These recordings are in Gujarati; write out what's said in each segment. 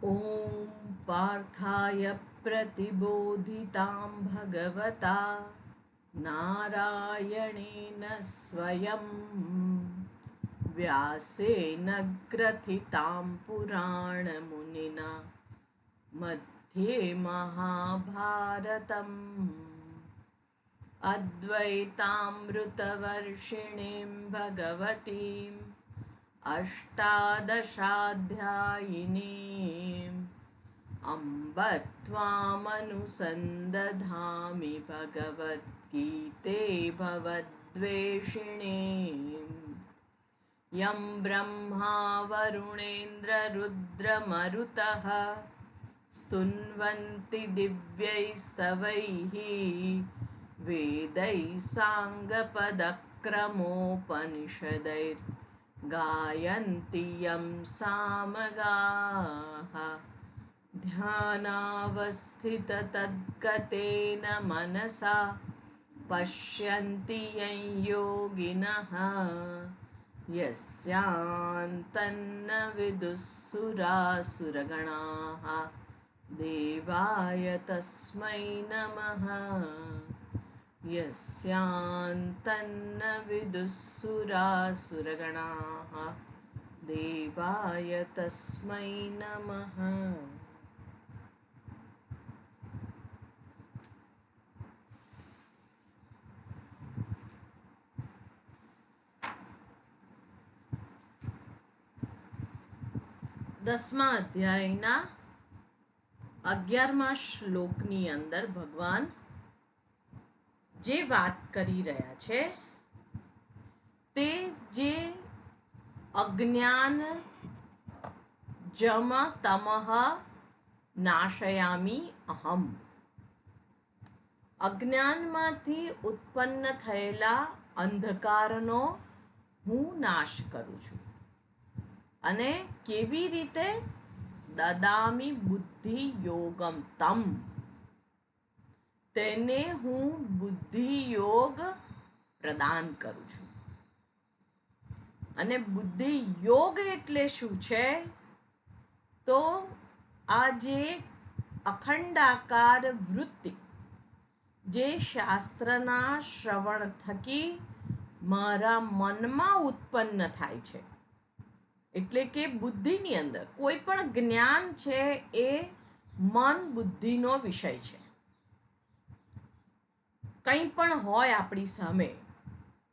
ॐ पार्थाय प्रतिबोधितां भगवता नारायणेन स्वयं व्यासेन ग्रथितां पुराणमुनिना मध्ये महाभारतम् अद्वैतामृतवर्षिणीं भगवतीम् अष्टादशाध्यायिनीम् अम्ब त्वामनुसन्दधामि भगवद्गीते भवद्वेषिणीम् यं ब्रह्मा वरुणेन्द्ररुद्रमरुतः स्तुन्वन्ति दिव्यैस्तवैः वेदैः साङ्गपदक्रमोपनिषदैर्गायन्ति यं सामगाः ध्यानावस्थिततद्गतेन मनसा पश्यन्ति यं योगिनः यस्यान्तन्न विदुःसुरासुरगणाः देवाय तस्मै नमः यस्यान्तन्न विदुःसुरासुरगणाः देवाय तस्मै नमः। દસમા અધ્યાયના 11મા શ્લોકની અંદર ભગવાન જે વાત કરી રહ્યા છે તે જે અજ્ઞાન જમ તમઃ નાશયામી અહમ, અજ્ઞાનમાંથી ઉત્પન્ન થયેલા અંધકારનો હું નાશ કરું છું. અને કેવી રીતે? દદામી બુદ્ધિ યોગમ તમ, તેને હું બુદ્ધિ યોગ પ્રદાન કરું છું. અને બુદ્ધિ યોગ એટલે શું છે? તો આ જે અખંડાકાર વૃત્તિ જે શાસ્ત્રના શ્રવણ થકી મારા મનમાં ઉત્પન્ન થાય છે, એટલે કે બુદ્ધિની અંદર કોઈ પણ જ્ઞાન છે એ મન બુદ્ધિનો વિષય છે. કંઈ પણ હોય આપણી સામે,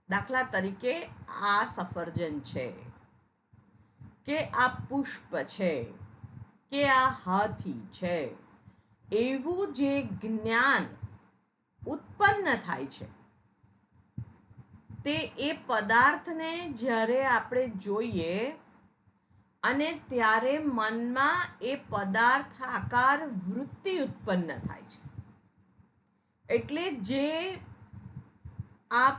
દાખલા તરીકે આ સફરજન છે, કે આ પુષ્પ છે, કે આ હાથી છે, એવું જે જ્ઞાન ઉત્પન્ન થાય છે તે એ પદાર્થને જ્યારે આપણે જોઈએ અને ત્યારે મનમાં એ પદાર્થ આકાર વૃત્તિ ઉત્પન્ન થાય છે. એટલે જે આ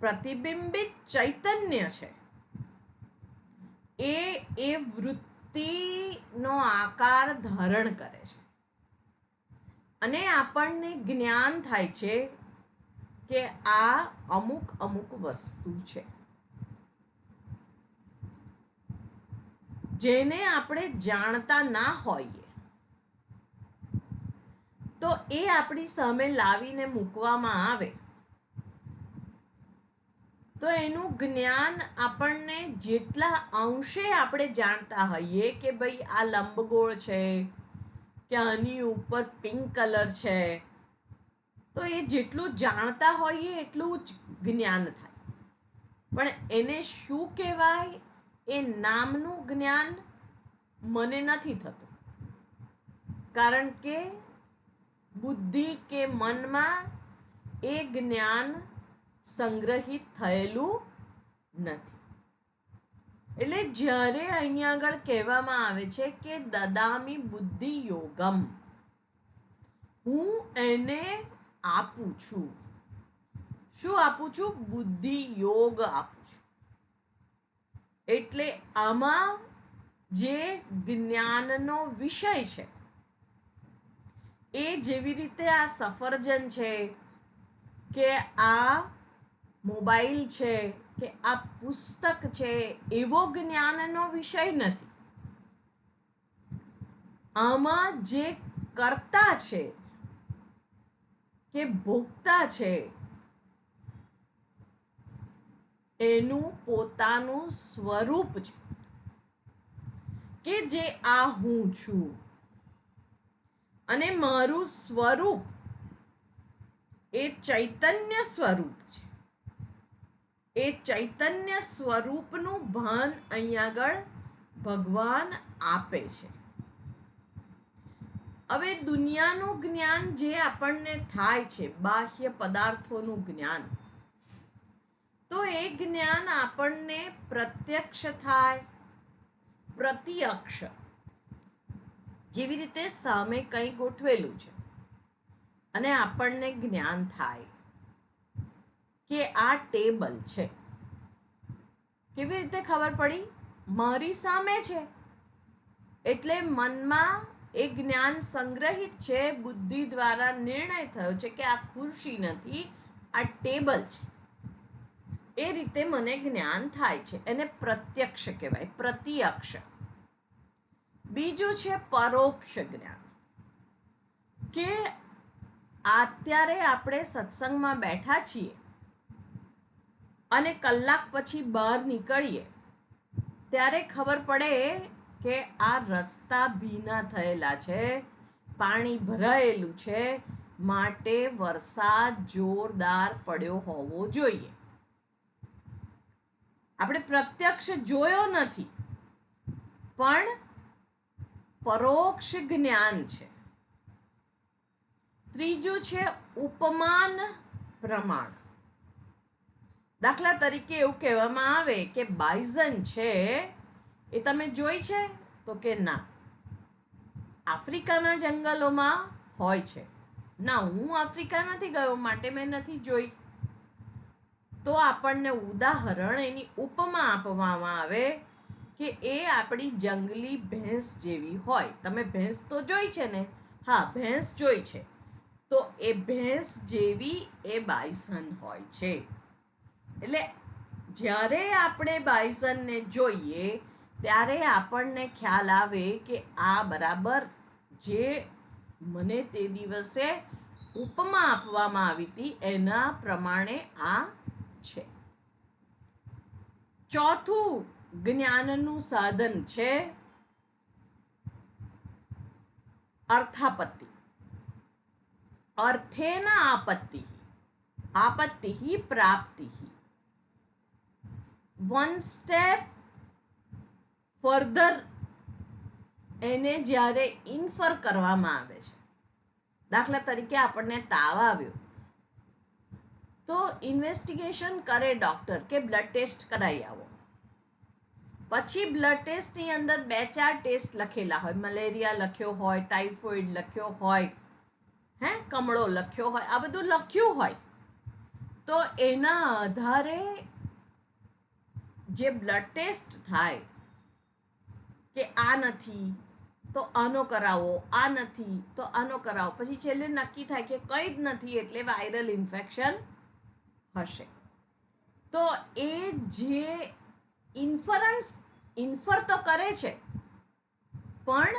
પ્રતિબિંબિત ચૈતન્ય છે એ વૃત્તિનો આકાર ધારણ કરે છે અને આપણને જ્ઞાન થાય છે કે આ અમુક અમુક વસ્તુ છે જેને આપણે જાણતા ના હોઈએ તો એ આપણી સામે લાવીને મૂકવામાં આવે તો એનું જ્ઞાન આપણને જેટલા અંશે આપણે જાણતા હોઈએ કે ભાઈ આ લંબગોળ છે કે આની ઉપર પિંક કલર છે, તો એ જેટલું જાણતા હોઈએ એટલું જ જ્ઞાન થાય. પણ એને શું કહેવાય એ નામનું જ્ઞાન મને નથી થતું, કારણ કે બુદ્ધિ કે મનમાં એ જ્ઞાન સંગ્રહિત થયેલું નથી. એટલે જ્યારે અહીંયા આગળ કહેવામાં આવે છે કે દદામી બુદ્ધિ યોગમ, હું એને આપું છું. શું આપું છું? બુદ્ધિ યોગ આપું છું. એટલે આમાં જે જ્ઞાનનો વિષય છે એ જેવી રીતે આ સફરજન છે કે આ મોબાઈલ છે કે આ પુસ્તક છે એવો જ્ઞાનનો વિષય નથી. આમાં જે કર્તા છે કે ભોગતા છે એનું પોતાનું સ્વરૂપ છે, કે જે આ હું છું. અને મારું સ્વરૂપ એ ચૈતન્ય સ્વરૂપ છે. એ ચૈતન્ય સ્વરૂપનું ભાન અહીંયા આગળ ભગવાન આપે છે. હવે દુનિયાનું જ્ઞાન જે આપણને થાય છે, બાહ્ય પદાર્થોનું જ્ઞાન, તો એ જ્ઞાન આપણને પ્રત્યક્ષ થાય, પ્રત્યક્ષ, જેવી રીતે સામે કંઈ ગોઠવેલું છે અને આપણને જ્ઞાન થાય કે આ ટેબલ છે. કેવી રીતે ખબર પડી? મારી સામે છે એટલે મનમાં એ જ્ઞાન સંગ્રહિત છે, બુદ્ધિ દ્વારા નિર્ણય થયો છે કે આ ખુરશી નથી, આ ટેબલ છે. એ રીતે મને જ્ઞાન થાય છે, એને પ્રત્યક્ષ કહેવાય, પ્રત્યક્ષ. બીજું છે પરોક્ષ જ્ઞાન, કે અત્યારે આપણે સત્સંગમાં બેઠા છીએ અને કલાક પછી બહાર નીકળીએ ત્યારે ખબર પડે કે આ રસ્તા ભીના થયેલા છે, પાણી ભરાયેલું છે, માટે વરસાદ જોરદાર પડ્યો હોવો જોઈએ. આપણે પ્રત્યક્ષ જોયો નથી, પણ પરોક્ષ જ્ઞાન છે. ત્રીજું છે ઉપમાન પ્રમાણ. દાખલા તરીકે એવું કહેવામાં આવે કે બાઇઝન છે, એ તમે જોઈ છે? તો કે ના, આફ્રિકાના જંગલોમાં હોય છે. ના, હું આફ્રિકા નથી ગયો માટે મેં નથી જોઈ. તો આપણને ઉદાહરણ, એની ઉપમા આપવામાં આવે કે એ આપણી જંગલી ભેંસ જેવી હોય. તમે ભેંસ તો જોઈ છે ને? હા, ભેંસ જોઈ છે. તો એ ભેંસ જેવી એ બાઇસન હોય છે. એટલે જ્યારે આપણે બાઇસનને જોઈએ ત્યારે આપણને ખ્યાલ આવે કે આ બરાબર જે મને તે દિવસે ઉપમા આપવામાં આવી હતી એના પ્રમાણે આ છે. ચોથું જ્ઞાનનું સાધન છે અર્થાપત્તિ. અર્થેન આપત્તિ, આપત્તિ પ્રાપ્તિ. વન સ્ટેપ ફર્ધર એને જ્યારે ઇન્ફર કરવામાં આવે છે. દાખલા તરીકે આપણને તાવ આવ્યો તો ઇન્વેસ્ટિગેશન કરે ડૉક્ટર કે બ્લડ ટેસ્ટ કરાવી આવો. પછી બ્લડ ટેસ્ટની અંદર 2-4 ટેસ્ટ લખેલા હોય, મલેરિયા લખ્યો હોય, ટાઇફોઇડ લખ્યો હોય, કમળો લખ્યો હોય, આ બધું લખ્યું હોય. તો એના આધારે જે બ્લડ ટેસ્ટ થાય કે આ નથી તો આનો કરાવો, આ નથી તો આનો કરાવો, પછી છેલ્લે નક્કી થાય કે કંઈ જ નથી એટલે વાયરલ ઇન્ફેક્શન હશે. તો એ જે ઇન્ફર તો કરે છે, પણ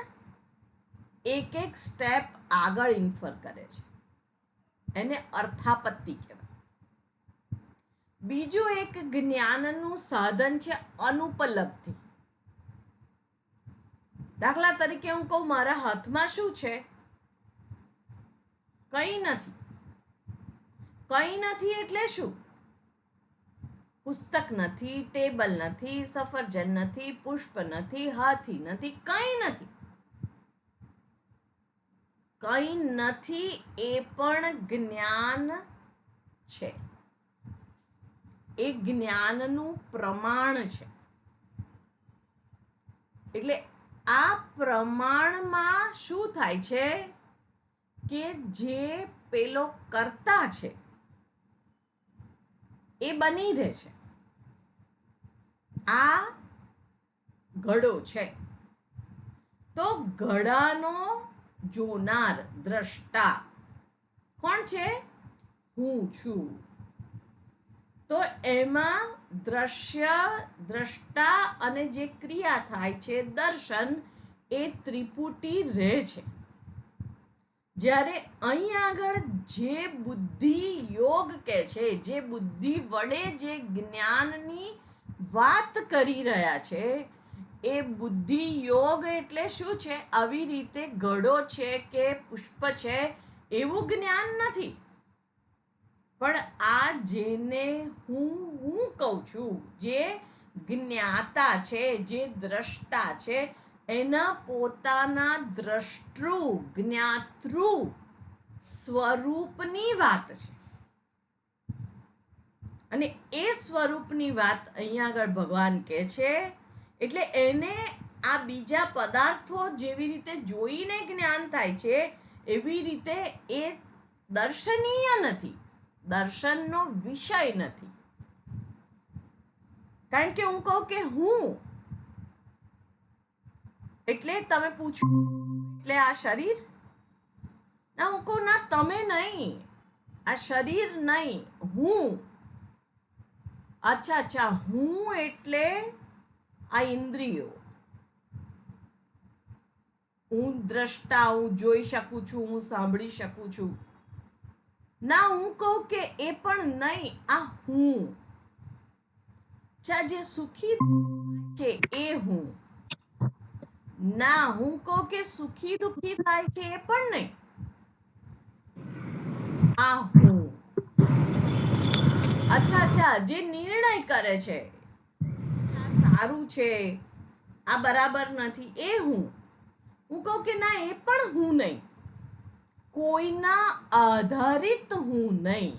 એક સ્ટેપ આગળ ઇન્ફર કરે છે. એને અર્થાપત્તિ કહેવાય. બીજું એક જ્ઞાનનું સાધન છે અનુપલબ્ધિ. દાખલા તરીકે હું કહું મારા હાથમાં શું છે? કંઈ નથી. કંઈ નથી એટલે શું? પુસ્તક નથી, ટેબલ નથી, સફરજન નથી, પુષ્પ નથી, હાથી નથી, કંઈ નથી. કંઈ નથી એ પણ જ્ઞાન છે. એ જ્ઞાનનું પ્રમાણ છે. એટલે આ પ્રમાણમાં શું થાય છે કે જે પેલો કર્તા છે એ બની રહે છે. આ ઘડો છે તો ઘડાનો જોનાર, દ્રષ્ટા કોણ છે? હું છું. તો એમાં દ્રશ્ય, દ્રષ્ટા અને જે ક્રિયા થાય છે દર્શન, એ ત્રિપુટી રહે છે. જ્યારે અહીં આગળ જે બુદ્ધિ યોગ કે છે, જે બુદ્ધિ વડે જે જ્ઞાનની વાત કરી રહ્યા છે, એ બુદ્ધિ યોગ એટલે શું છે? આવી રીતે ઘડો છે કે પુષ્પ છે એવું જ્ઞાન નથી, પણ આ જેને હું કહું છું, જે જ્ઞાતા છે, જે દ્રષ્ટા છે, એના પોતાના દ્રષ્ટૃ જ્ઞાતૃ સ્વરૂપની વાત છે. અને એ સ્વરૂપની વાત અહીંયા આગળ ભગવાન કહે છે. એટલે એને આ બીજા પદાર્થો જેવી રીતે જોઈને જ્ઞાન થાય છે, એવી રીતે એ દર્શનીય નથી, દર્શનનો વિષય નથી. કારણ કે હું કહું કે હું, એટલે તમે પૂછો એટલે આ શરીર, ના હું કહું ના તમે નહીં, આ શરીર નહીં, હું. અચ્છા, હું એટલે આ ઇન્દ્રિયો, હું દ્રષ્ટા, હું જોઈ શકું છું, હું સાંભળી શકું છું. ના હું કહું કે એ પણ નહીં, આ હું. જે સુખી છે એ હું. ના હું કહું કે સુખી દુખી થાય છે એ પણ નહીં, આ હું. અચ્છા, જે નિર્ણય કરે છે આ સારું છે, આ બરાબર નથી, એ હું. હું કહું કે ના એ પણ હું નહીં, કોઈના આધારિત હું નહીં.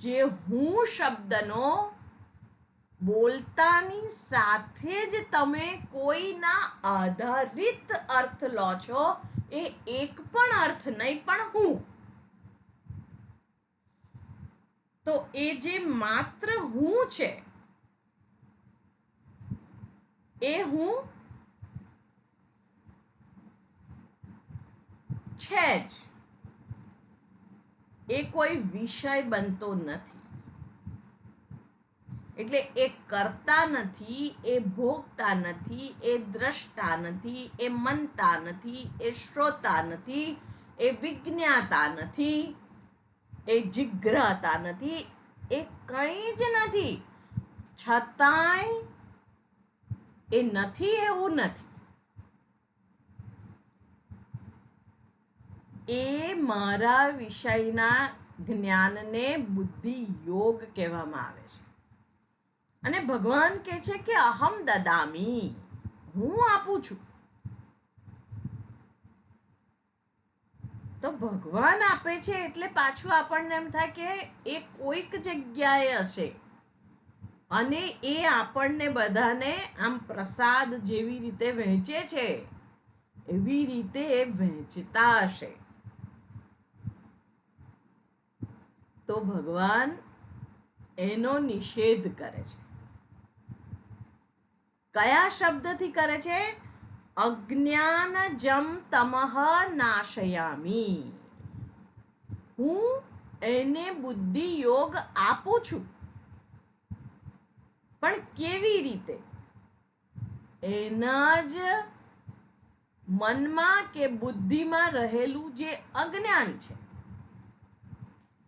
જે હું શબ્દનો બોલતાની સાથે જ તમે કોઈના આધારિત અર્થ લો છો, એ એક પણ અર્થ નહીં, પણ હું. તો એ જે માત્ર હું છે, એ હું છે જ, એ કોઈ વિષય બનતો નથી. એટલે એ કરતા નથી, એ ભોગતા નથી, એ દ્રષ્ટા નથી, એ મનતા નથી, એ શ્રોતા નથી, એ વિજ્ઞાતા નથી, એ જિગ્રહતા નથી, એ કંઈ જ નથી. છતાંય એ નથી એવું નથી. એ મારા વિષયના જ્ઞાનને બુદ્ધિ યોગ કહેવામાં આવે છે. અને ભગવાન કહે છે કે અહમ દદામી, હું આપું છું. તો ભગવાન આપે છે એટલે પાછું આપણને એમ થાય કે એ કોઈક જગ્યાએ હશે, અને એ આપણને બધાને આમ પ્રસાદ જેવી રીતે વહેંચે છે, એવી રીતે એ વહેંચતા હશે. તો ભગવાન એનો નિષેધ કરે છે. કયા શબ્દથી કરે છે? અજ્ઞાનજમ તમઃ નાશયામી. હું એને બુદ્ધિ યોગ આપું છું, પણ કેવી રીતે? એના જ મનમાં કે બુદ્ધિમાં રહેલું જે અજ્ઞાન છે,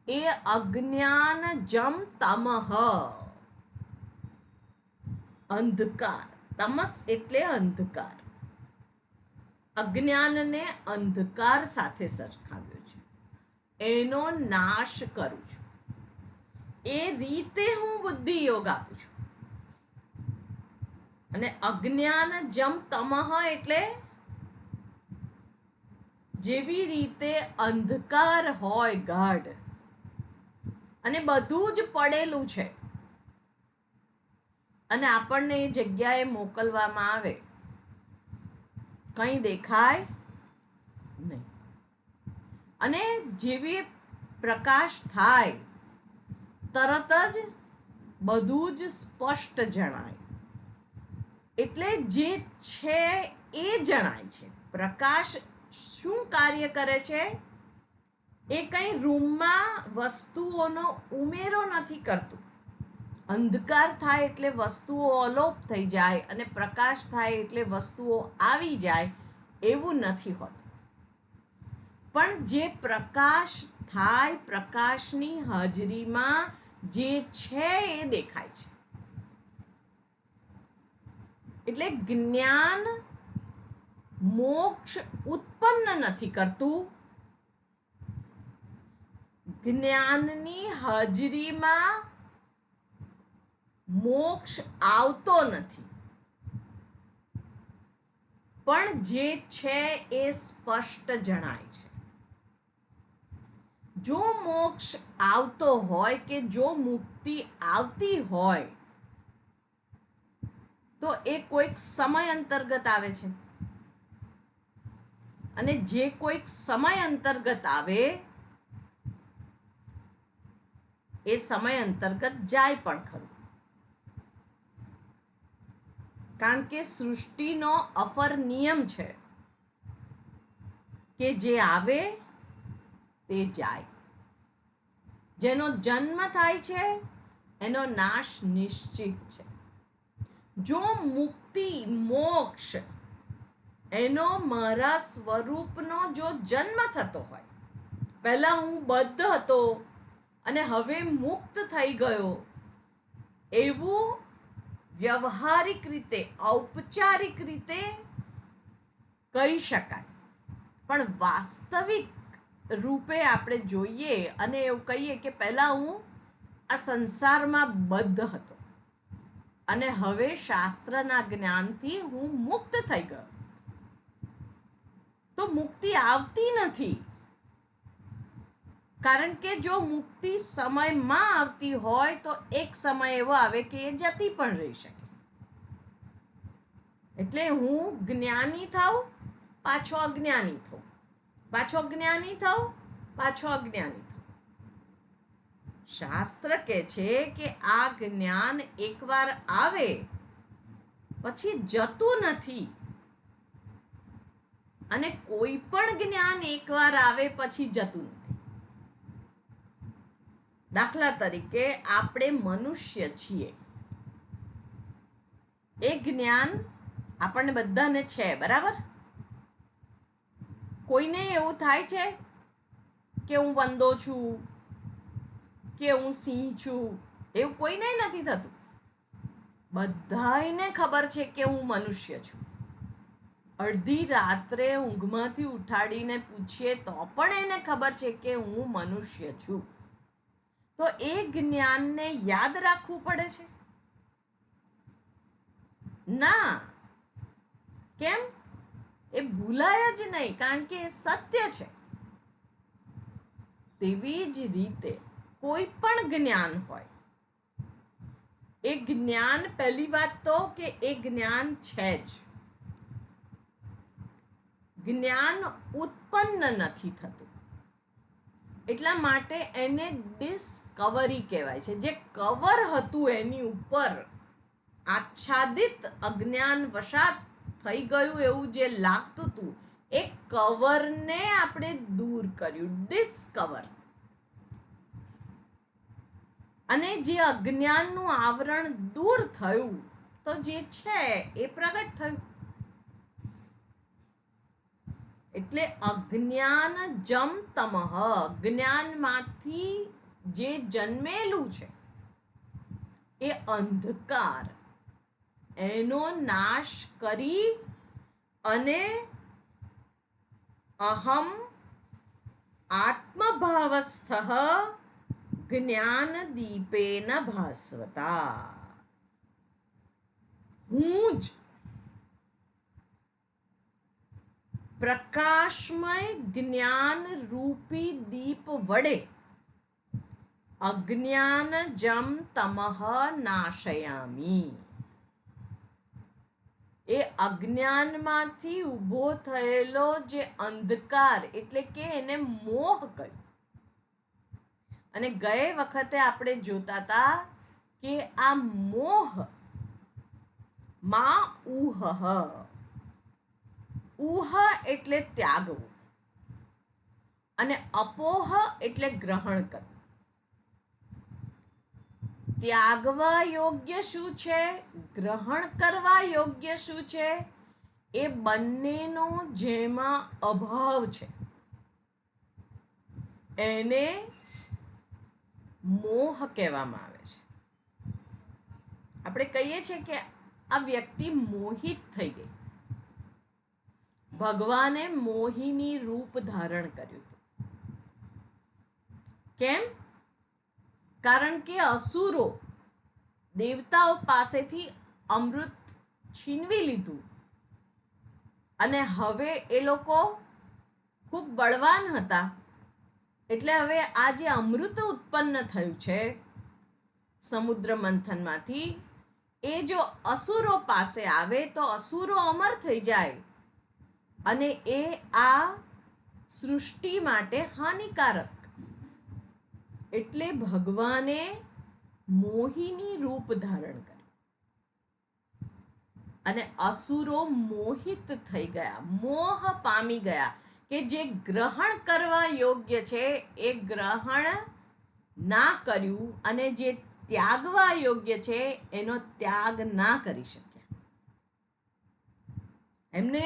એ અજ્ઞાનજમ તમઃ, અંધકાર. તમસ એટલે અંધકાર. અજ્ઞાનને અંધકાર સાથે સરખાવ્યો છે. એનો નાશ કરું છું. એ રીતે હું બુદ્ધિ યોગ આપું છું. અને અજ્ઞાનજમ તમઃ એટલે જેવી રીતે અંધકાર હોય ગાઢ, અને બધું જ પડેલું છે, અને આપણને એ જગ્યાએ મોકલવામાં આવે, કંઈ દેખાય નહીં. અને જેવી પ્રકાશ થાય, તરત જ બધું જ સ્પષ્ટ જણાય. એટલે જે છે એ જણાય છે. પ્રકાશ શું કાર્ય કરે છે? એ કંઈ રૂમમાં વસ્તુઓનો ઉમેરો નથી કરતું, અંધકાર થાય એટલે વસ્તુઓ અલોપ થઈ જાય અને પ્રકાશ થાય એટલે વસ્તુઓ આવી જાય એવું નથી હોતું. પણ જે પ્રકાશ થાય, પ્રકાશની હાજરીમાં જે છે એ દેખાય છે. એટલે જ્ઞાન મોક્ષ ઉત્પન્ન નથી કરતું, જ્ઞાનની હાજરીમાં મોક્ષ આવતો નથી, પણ જે છે એ સ્પષ્ટ જણાય છે. જો મોક્ષ આવતો હોય કે જો મુક્તિ આવતી હોય તો એ કોઈક સમય અંતર્ગત આવે છે, અને જે કોઈક સમય અંતર્ગત આવે એ સમય અંતર્ગત જાય પણ ખરું. કારણ કે સૃષ્ટિનો અફર નિયમ છે કે જે આવે તે જાય. જેનો જન્મ થાય છે એનો નાશ નિશ્ચિત છે. જો મુક્તિ મોક્ષ એનો મારા સ્વરૂપનો જો જન્મ થતો હોય, પહેલા હું બદ્ધ હતો અને હવે મુક્ત થઈ ગયો, એવું વ્યવહારિક રીતે, ઔપચારિક રીતે કહી શકાય. પણ વાસ્તવિક રૂપે આપણે જોઈએ અને એવું કહીએ કે પહેલા હું આ સંસારમાં બદ્ધ હતો અને હવે શાસ્ત્રના જ્ઞાનથી હું મુક્ત થઈ ગયો, તો મુક્તિ આવતી નથી. કારણ કે જો મુક્તિ સમયમાં આવતી હોય તો એક સમય એવો આવે કે એ જતી પણ રહી શકે. એટલે હું જ્ઞાની થાઉં, પાછો અજ્ઞાની થાઉં, પાછો જ્ઞાની થાઉં, પાછો અજ્ઞાની થાઉં. શાસ્ત્ર કહે છે કે આ જ્ઞાન એકવાર આવે પછી જતું નથી, અને કોઈ પણ જ્ઞાન એકવાર આવે પછી જતું નથી. દાખલા તરીકે આપણે મનુષ્ય છીએ, એ જ્ઞાન આપણને બધાને છે, બરાબર? કોઈને એવું થાય છે કે હું વંદો છું કે હું સિંહ છું, એવું કોઈને નથી થતું. બધાને ખબર છે કે હું મનુષ્ય છું. અડધી રાત્રે ઊંઘમાંથી ઉઠાડીને પૂછીએ તો પણ એને ખબર છે કે હું મનુષ્ય છું. તો એ જ્ઞાનને યાદ રાખવું પડે છે? ના. કેમ? એ ભૂલાય જ નહીં, કારણ કે એ સત્ય છે. તેવી જ રીતે કોઈ પણ જ્ઞાન હોય, એ જ્ઞાન, પહેલી વાત તો કે એ જ્ઞાન છે જ. જ્ઞાન ઉત્પન્ન નથી થતું, એટલા માટે એને ડિસ્કવરી કહેવાય છે. જે કવર હતું એની ઉપર આચ્છાદિત અજ્ઞાન વશાત થઈ ગયું એવું જે લાગતું હતું, એ કવરને આપણે દૂર કર્યું, ડિસ્કવર. અને જે અજ્ઞાનનું આવરણ દૂર થયું તો જે છે એ પ્રગટ થયું. એટલે અજ્ઞાન જમ તમઃ, જ્ઞાનમાંથી જે જન્મેલું છે એ અંધકાર, એનો નાશ કરી અને અહમ આત્મભાવસ્થ જ્ઞાન દીપેન ભાસ્વતા, હું જ પ્રકાશમય જ્ઞાન રૂપી દીપ વડે અજ્ઞાન જમ તમઃ નાશયામી. એ અજ્ઞાનમાંથી ઊભો થયેલો જે અંધકાર, એટલે કે એને મોહ કહ્યું. અને ગયે વખતે આપણે જોતા હતા કે આ મોહ માં ઉહ, ઉહ એટલે ત્યાગવું, અને અપોહ એટલે ગ્રહણ કરવું. ત્યાગવા યોગ્ય શું છે, ગ્રહણ કરવા યોગ્ય શું છે, એ બંનેનો જેમાં અભાવ છે એને મોહ કહેવામાં આવે છે. આપણે કહીએ છીએ કે આ વ્યક્તિ મોહિત થઈ ગઈ. ભગવાને મોહિની રૂપ ધારણ કર્યું હતું. કેમ? કારણ કે અસુરો દેવતાઓ પાસેથી અમૃત છીનવી લીધું અને હવે એ લોકો ખૂબ બળવાન હતા. એટલે હવે આ જે અમૃત ઉત્પન્ન થયું છે સમુદ્ર મંથનમાંથી, એ જો અસુરો પાસે આવે તો અસુરો અમર થઈ જાય અને એ આ સૃષ્ટિ માટે હાનિકારક. એટલે ભગવાને મોહિની રૂપ ધારણ કર્યું અને અસુરો મોહિત થઈ ગયા, મોહ પામી ગયા કે જે ગ્રહણ કરવા યોગ્ય છે એ ગ્રહણ ના કર્યું અને જે ત્યાગવા યોગ્ય છે એનો ત્યાગ ના કરી શક્યા. એમને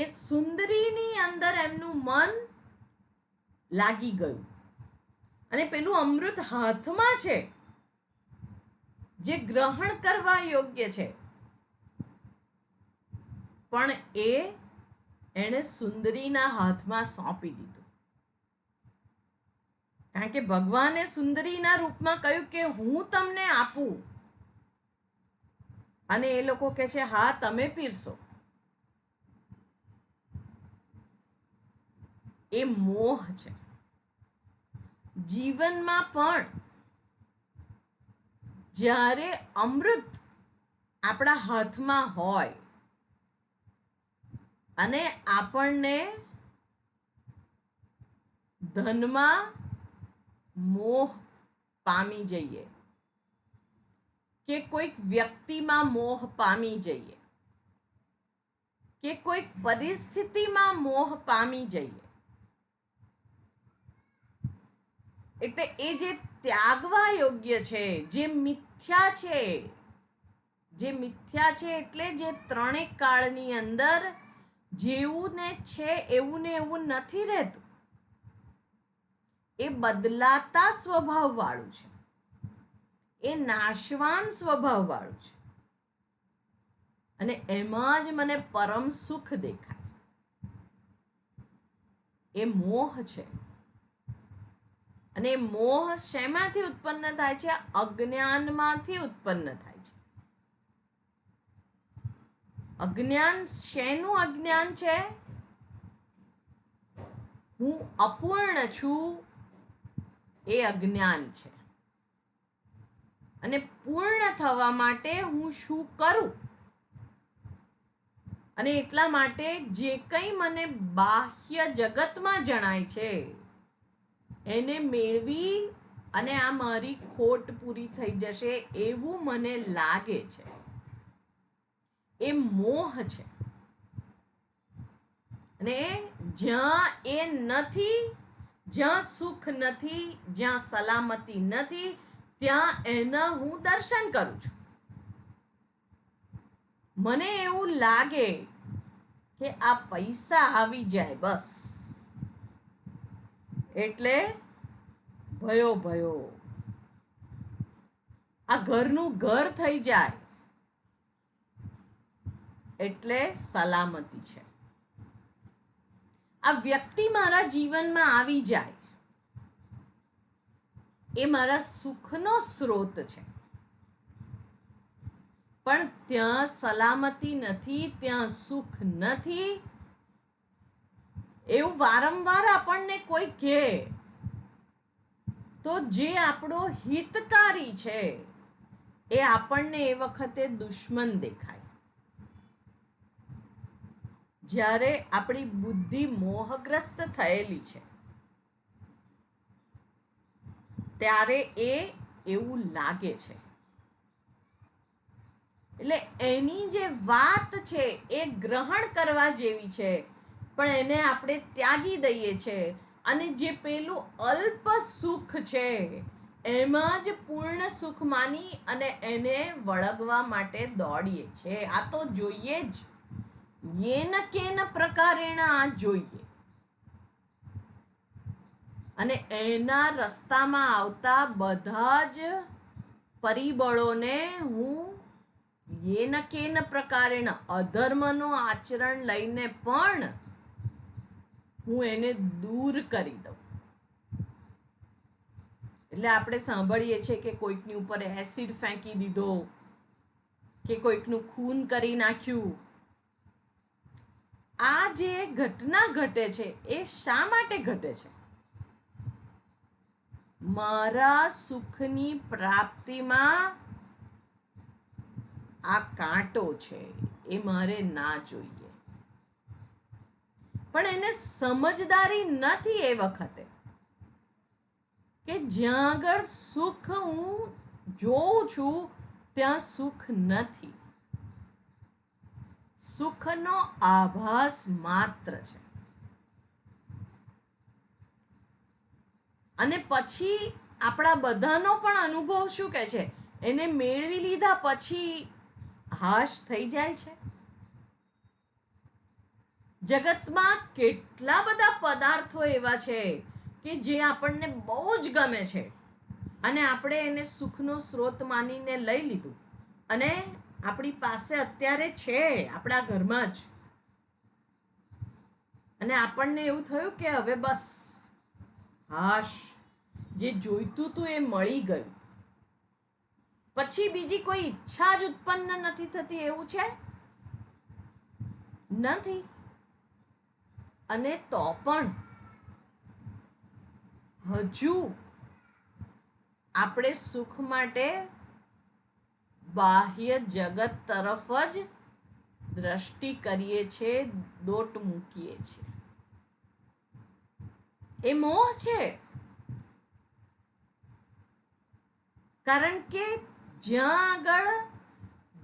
એ સુંદરીની અંદર એમનું મન લાગી ગયું અને પેલું અમૃત હાથમાં છે જે ગ્રહણ કરવા યોગ્ય છે, પણ એણે સુંદરીના હાથમાં સોંપી દીધું. કારણ કે ભગવાને સુંદરીના રૂપમાં કહ્યું કે હું તમને આપું, અને એ લોકો કહે છે હા તમે પીરસો. એ મોહ છે. જીવનમાં પણ જ્યારે અમૃત આપણા હાથમાં હોય અને આપણને ધનમાં મોહ પામી જઈએ કે કોઈક વ્યક્તિમાં મોહ પામી જઈએ કે કોઈક પરિસ્થિતિમાં મોહ પામી જઈએ, એટલે એ જે ત્યાગવા યોગ્ય છે, જે મિથ્યા છે, જે મિથ્યા છે એટલે જે ત્રણેય કાળની અંદર જેવું ને છે એવું ને એવું નથી રહેતું. એ બદલાતા સ્વભાવ વાળું છે, એ નાશવાન સ્વભાવ વાળું છે અને એમાં જ મને પરમ સુખ દેખાય. એ મોહ છે. અને મોહ શેમાંથી ઉત્પન્ન થાય છે? અજ્ઞાનમાંથી ઉત્પન્ન થાય છે. અજ્ઞાન શેનું અજ્ઞાન છે? હું અપૂર્ણ છું એ અજ્ઞાન છે. અને પૂર્ણ થવા માટે હું શું કરું? અને એટલા માટે જે કંઈ મને બાહ્ય જગતમાં જણાય છે એને મેળવી અને આ મારી ખોટ પૂરી થઈ જશે એવું મને લાગે છે. એ મોહ છે. અને જ્યાં એ નથી, જ્યાં સુખ નથી, જ્યાં સલામતી નથી, ત્યાં એના હું દર્શન કરું છું. મને એવું લાગે કે આ પૈસા આવી જાય બસ એટલે ભયો ભયો, આ ઘરનું ઘર થઈ જાય એટલે સલામતી છે. આ વ્યક્તિ મારા જીવનમાં આવી જાય એ મારા સુખનો સ્ત્રોત છે. પણ ત્યાં સલામતી નથી, ત્યાં સુખ નથી એવું વારંવાર આપણને કોઈ કહે તો જે આપણો હિતકારી છે એ આપણને એ વખતે દુશ્મન દેખાય. જ્યારે આપણી બુદ્ધિ મોહગ્રસ્ત થયેલી છે ત્યારે એવું લાગે છે. એટલે એની જે વાત છે એ ગ્રહણ કરવા જેવી છે, પણ એને આપણે ત્યાગી દઈએ છીએ અને જે પેલું અલ્પ સુખ છે એમાં જ પૂર્ણ સુખ માની અને એને વળગવા માટે દોડીએ છે. આ તો જોઈએ જ, યેન કેન પ્રકારેણ આ જોઈએ. અને એના રસ્તામાં આવતા બધા જ પરિબળોને હું યેન કેન પ્રકારેણ અધર્મનો આચરણ લઈને પણ હું એને દૂર કરી દઉં. એટલે આપણે સાંભળીએ છીએ કે કોઈકની ઉપર એસિડ ફેંકી દીધો, કે કોઈકનું ખૂન કરી નાખ્યું. આ જે ઘટના ઘટે છે એ શા માટે ઘટે છે? મારા સુખની પ્રાપ્તિમાં આ કાંટો છે, એ મારે ના જોઈએ. પણ એને સમજદારી નથી એ વખતે કે જ્યાં આગળ સુખ હું જોઉં છું ત્યાં સુખ નથી. સુખનો આભાસ માત્ર છે. અને પછી આપણા બધાનો પણ અનુભવ શું કહે છે? એને મેળવી લીધા પછી હાશ થઈ જાય છે. જગતમાં કેટલા બધા પદાર્થો એવા છે કે જે આપણને બહુ જ ગમે છે અને આપણે એને સુખનો સ્ત્રોત માનીને લઈ લીધું અને આપણી પાસે અત્યારે છે આપણા ઘરમાં જ, અને આપણને એવું થયું કે હવે બસ હાશ, જે જોઈતું હતું એ મળી ગયું. પછી બીજી કોઈ ઈચ્છા જ ઉત્પન્ન નથી થતી એવું છે? નથી. અને તો પણ હજુ આપણે સુખ માટે બાહ્ય જગત તરફ જ દ્રષ્ટિ કરીએ છીએ, દોટ મૂકીએ છીએ. એ મોહ છે. કારણ કે જ્યાં આગળ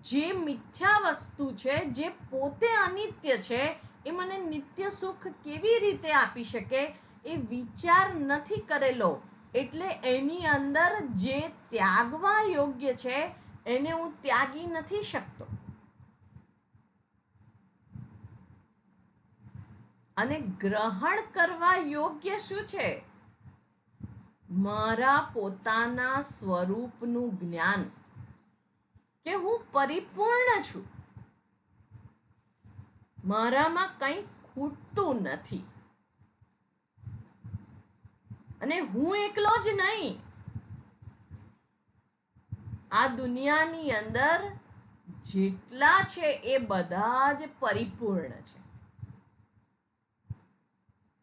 જે મિથ્યા વસ્તુ છે, જે પોતે અનિત્ય છે, એ મને નિત્ય સુખ કેવી રીતે આપી શકે એ વિચાર નથી કરેલો. એટલે એની અંદર જે ત્યાગવા યોગ્ય છે એને હું ત્યાગી નથી શકતો. અને ગ્રહણ કરવા યોગ્ય શું છે? મારા પોતાના સ્વરૂપનું જ્ઞાન, કે હું પરિપૂર્ણ છું, મારામાં કંઈ ખૂટતું નથી. અને હું એકલો જ નહીં, આ દુનિયાની અંદર જેટલા છે એ બધા જ પરિપૂર્ણ છે.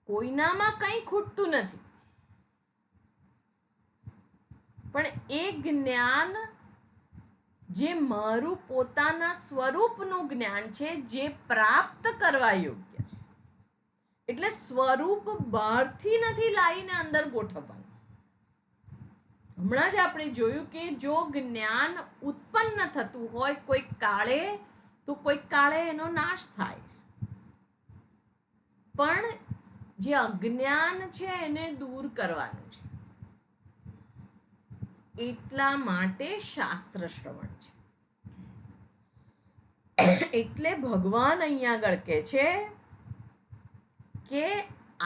કોઈનામાં કંઈ ખૂટતું નથી. પણ એ જ્ઞાન જે મારું પોતાના સ્વરૂપનું જ્ઞાન છે, જે પ્રાપ્ત કરવા યોગ્ય છે. એટલે સ્વરૂપ બહારથી નથી લાવીને અંદર ગોઠવવાનું. હમણાં જ આપણે જોયું કે જો જ્ઞાન ઉત્પન્ન થતું હોય કોઈ કાળે, તો કોઈ કાળે એનો નાશ થાય. પણ જે અજ્ઞાન છે એને દૂર કરવાનું છે. એટલા માટે શાસ્ત્ર શ્રવણ છે. એટલે ભગવાન અહીંયા આગળ કહે છે કે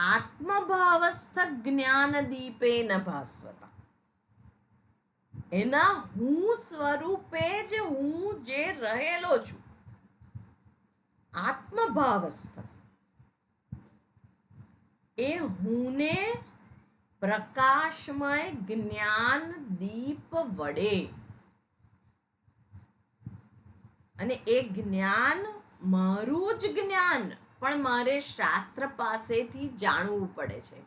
આત્મભાવસ્થ જ્ઞાન દીપેન ભાસ્વતા. એના હું સ્વરૂપે જ હું જે રહેલો છું, આત્મભાવસ્થ, એ હુંને પ્રકાશમય જ્ઞાન દીપ વડે, અને એ જ્ઞાન મારું જ જ્ઞાન પણ મારે શાસ્ત્ર પાસેથી જાણવું પડે છે.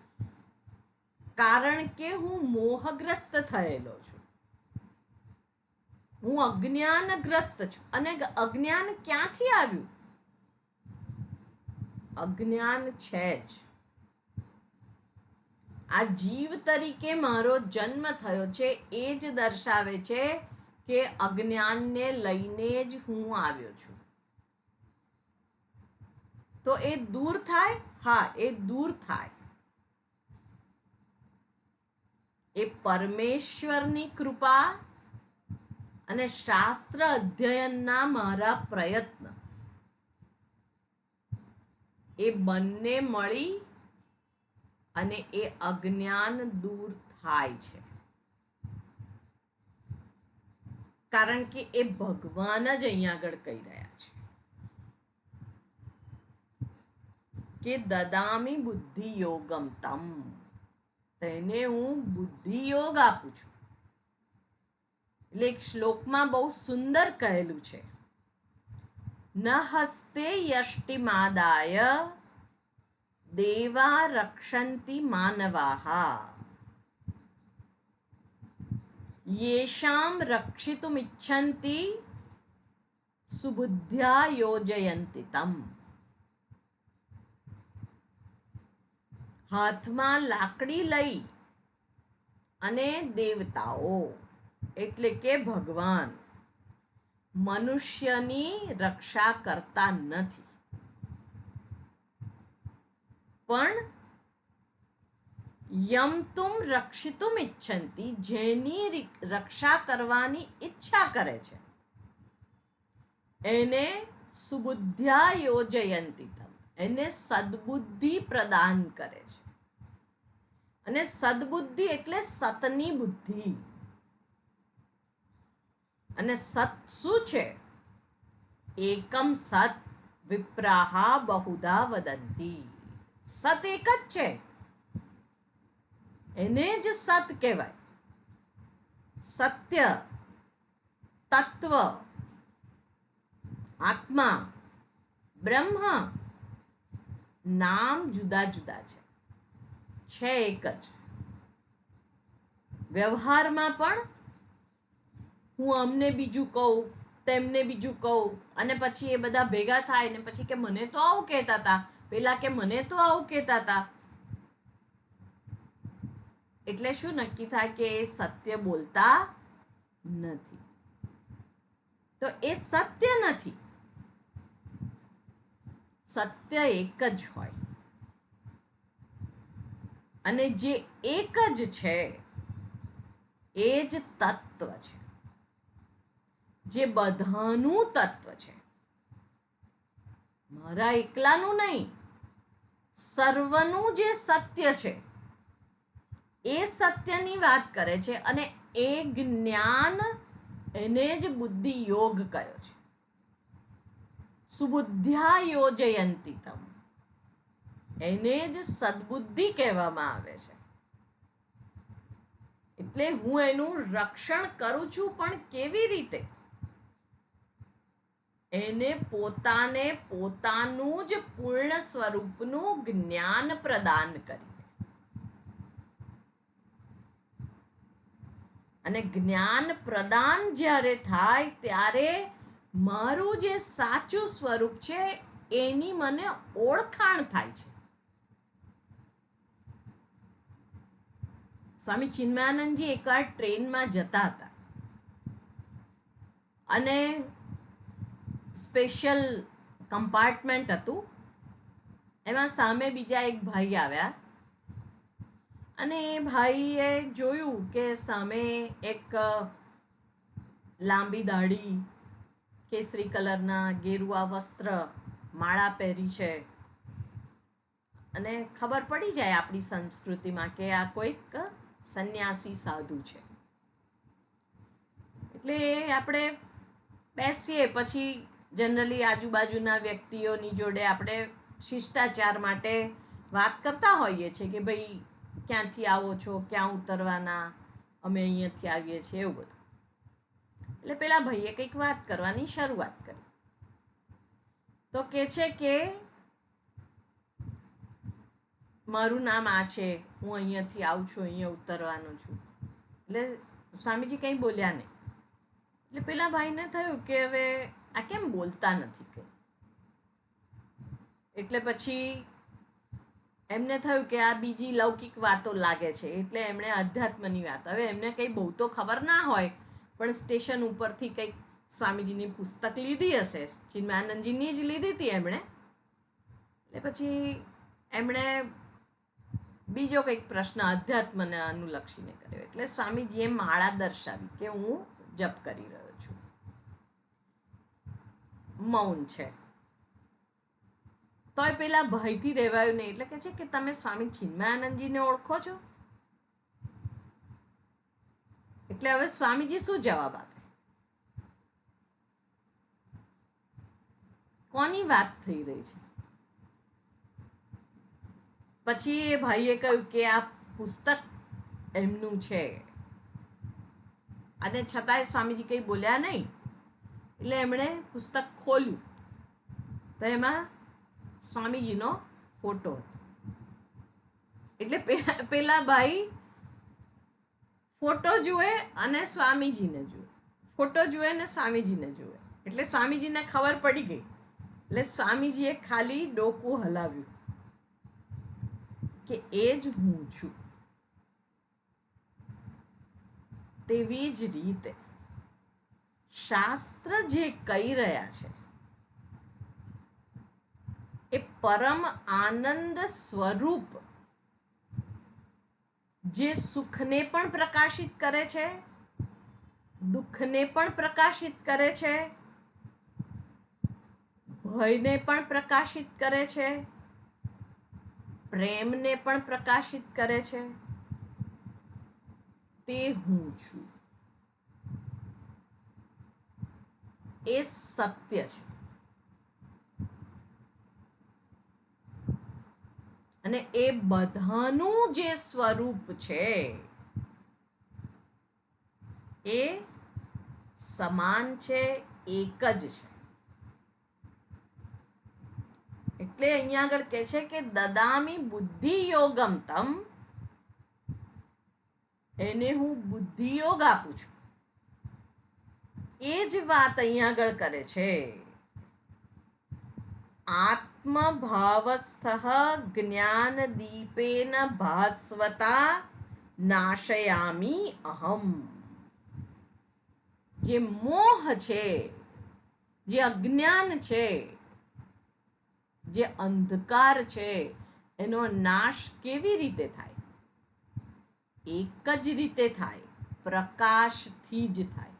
કારણ કે હું મોહગ્રસ્ત થયેલો છું, હું અજ્ઞાનગ્રસ્ત છું. અને અજ્ઞાન ક્યાંથી આવ્યું? અજ્ઞાન છે જ. આ જીવ તરીકે મારો જન્મ થયો છે એ જ દર્શાવે છે કે અજ્ઞાનને લઈને જ હું આવ્યો છું. તો એ દૂર થાય? હા, એ દૂર થાય. એ પરમેશ્વરની કૃપા અને શાસ્ત્ર અધ્યયનના મારા પ્રયત્ન એ બંને મળી અને એ અજ્ઞાન દૂર થાય છે. કારણ કે એ ભગવાન જ અહીંયા આગળ કહી રહ્યા છે કે દદામી બુદ્ધિ યોગમ તમ, તેને હું બુદ્ધિ યોગ આપું છું. એટલે એક શ્લોકમાં બહુ સુંદર કહેલું છે, ન હસ્તે યષ્ટિમાદાય દેવા રક્ષંતિ માનવાહ યેષામ રક્ષિતુમિચ્છન્તિ સુબુદ્ધ્યા યોજયંતિ તમ. હાથમાં લાકડી લઈ અને દેવતાઓ એટલે કે ભગવાન મનુષ્યની રક્ષા કરતા નથી, પણ યમ તુમ રક્ષિતુમ ઇચ્છન્તિ, જેની રક્ષા કરવાની ઈચ્છા કરે છે એને સુબુદ્ધ્યા યોજયંતિ તમ, એને સદબુદ્ધિ પ્રદાન કરે છે. અને સદબુદ્ધિ એટલે સતની બુદ્ધિ. અને સત શું છે? એકમ સત વિપ્રાહા બહુધા વદંતી. સત એક જ છે, એને જ સત કહેવાય. સત્ય, તત્વ, આત્મા, બ્રહ્મ નામ જુદા જુદા છે એક જ. વ્યવહારમાં પણ હું અમને બીજું કહું, તેમને બીજું કહું, અને પછી એ બધા ભેગા થાય ને પછી કે મને તો આવું કહેતા હતા, પેલા કે મને તો આવું કહેતા હતા. એટલે શું નક્કી થાય કે એ સત્ય બોલતા નથી. તો એ સત્ય નથી. સત્ય એક જ હોય, અને જે એક જ છે એ જ તત્વ છે, જે બધાનું તત્વ છે. મારા એકલાનું નહીં, સર્વનું જે સત્ય છે એ સત્યની વાત કરે છે. અને એ જ્ઞાન, એને જ બુદ્ધિ યોગ કયો છે. સુબુદ્ધ્યા યોજયંતિ તમ, એને જ સદબુદ્ધિ કહેવામાં આવે છે. એટલે હું એનું રક્ષણ કરું છું, પણ કેવી રીતે? એને પોતાને પોતાનું જ પૂર્ણ સ્વરૂપનું જ્ઞાન પ્રદાન કરીને. અને જ્ઞાન પ્રદાન જ્યારે થાય ત્યારે મારું જે સાચું સ્વરૂપ છે એની મને ઓળખાણ થાય છે. સ્વામી ચિન્મયાનંદજી એકવાર ટ્રેનમાં જતા હતા અને સ્પેશિયલ કમ્પાર્ટમેન્ટ હતું. એમાં સામે બીજા એક ભાઈ આવ્યા અને એ ભાઈએ જોયું કે સામે એક લાંબી દાઢી, કેસરી કલરના ગેરુઆ વસ્ત્ર, માળા પહેરી છે. અને ખબર પડી જાય આપણી સંસ્કૃતિમાં કે આ કોઈક સંન્યાસી સાધુ છે. એટલે આપણે બેસીએ પછી જનરલી આજુબાજુના વ્યક્તિઓની જોડે આપણે શિષ્ટાચાર માટે વાત કરતા હોઈએ છીએ કે ભાઈ ક્યાંથી આવો છો, ક્યાં ઉતરવાના, અમે અહીંયાથી આવીએ છીએ, એવું બધું. એટલે પેલા ભાઈએ કંઈક વાત કરવાની શરૂઆત કરી. તો કે છે કે મારું નામ આ છે, હું અહીંયાથી આવું છું, અહીંયા ઉતરવાનો છું. એટલે સ્વામીજી કંઈ બોલ્યા નહીં. એટલે પેલા ભાઈને થયું કે હવે આ કેમ બોલતા નથી કંઈ. એટલે પછી એમને થયું કે આ બીજી લૌકિક વાતો લાગે છે, એટલે એમણે અધ્યાત્મની વાત. હવે એમને કંઈ બહુ તો ખબર ના હોય, પણ સ્ટેશન ઉપરથી કંઈક સ્વામીજીની પુસ્તક લીધી હશે, ચિન્મયાનંદજીની જ લીધી હતી એમણે. એટલે પછી એમણે બીજો કંઈક પ્રશ્ન અધ્યાત્મને અનુલક્ષીને કર્યો, એટલે સ્વામીજીએ માળા દર્શાવી કે હું જપ કરી રહ્યો છું. મૌન છે, તોય પેલા ભયથી રહેવાયું નહીં, એટલે કે છે કે તમે સ્વામી ચિન્મયાનંદજીને ઓળખો છો? એટલે હવે સ્વામીજી શું જવાબ આપે? કોની વાત થઈ રહી છે? પછી એ ભાઈએ કહ્યું કે આ પુસ્તક એમનું છે, અને છતાંય સ્વામીજી કંઈ બોલ્યા નહીં. એટલે એમણે પુસ્તક ખોલ્યું તો એમાં સ્વામીજીનો ફોટો હતો. એટલે પેલા ભાઈ ફોટો જુએ અને સ્વામીજીને જુએ, ફોટો જુએ ને સ્વામીજીને જુએ. એટલે સ્વામીજીને ખબર પડી ગઈ. એટલે સ્વામીજીએ ખાલી ડોકું હલાવ્યું કે એ જ હું છું. તેવી જ રીતે શાસ્ત્ર જે કહી રહ્યા છે એ પરમ આનંદ સ્વરૂપ, જે સુખને પણ પ્રકાશિત કરે છે, દુઃખને પણ પ્રકાશિત કરે છે, ભયને પણ પ્રકાશિત કરે છે, પ્રેમને પણ પ્રકાશિત કરે છે, તે હું છું. એ સત્ય છે. અને એ બધાનું જે સ્વરૂપ છે એ સમાન છે, એક જ છે. એટલે અહીંયા આગળ કહે છે કે દદામી બુદ્ધિ યોગમ તમ, એને હું બુદ્ધિ યોગ આપું છું. એ જ વાત અહીંયા આગળ કરે છે. આત્મભાવસ્થ જ્ઞાન દીપેન ભાસ્વતા નાશયામી અહમ. જે મોહ છે, જે અજ્ઞાન છે, જે અંધકાર છે, એનો નાશ કેવી રીતે થાય? એક જ રીતે થાય, પ્રકાશથી જ થાય.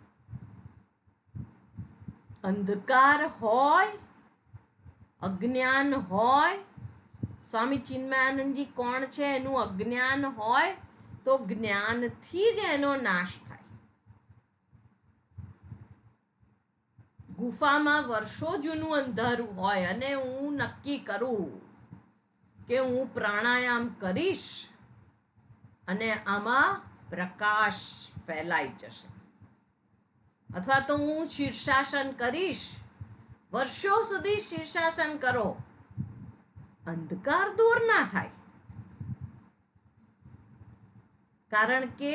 અંધકાર હોય, અજ્ઞાન હોય, સ્વામી ચિન્મયાનંદજી કોણ છે એનું અજ્ઞાન હોય, તો જ્ઞાનથી જ એનો નાશ થાય. ગુફામાં વર્ષો જૂનું અંધારું હોય અને હું નક્કી કરું કે હું પ્રાણાયામ કરીશ અને આમાં પ્રકાશ ફેલાઈ જશે, અથવા તો હું શીર્ષાસન કરીશ, વર્ષો સુધી શીર્ષાસન કરો, અંધકાર દૂર ના થાય. કારણ કે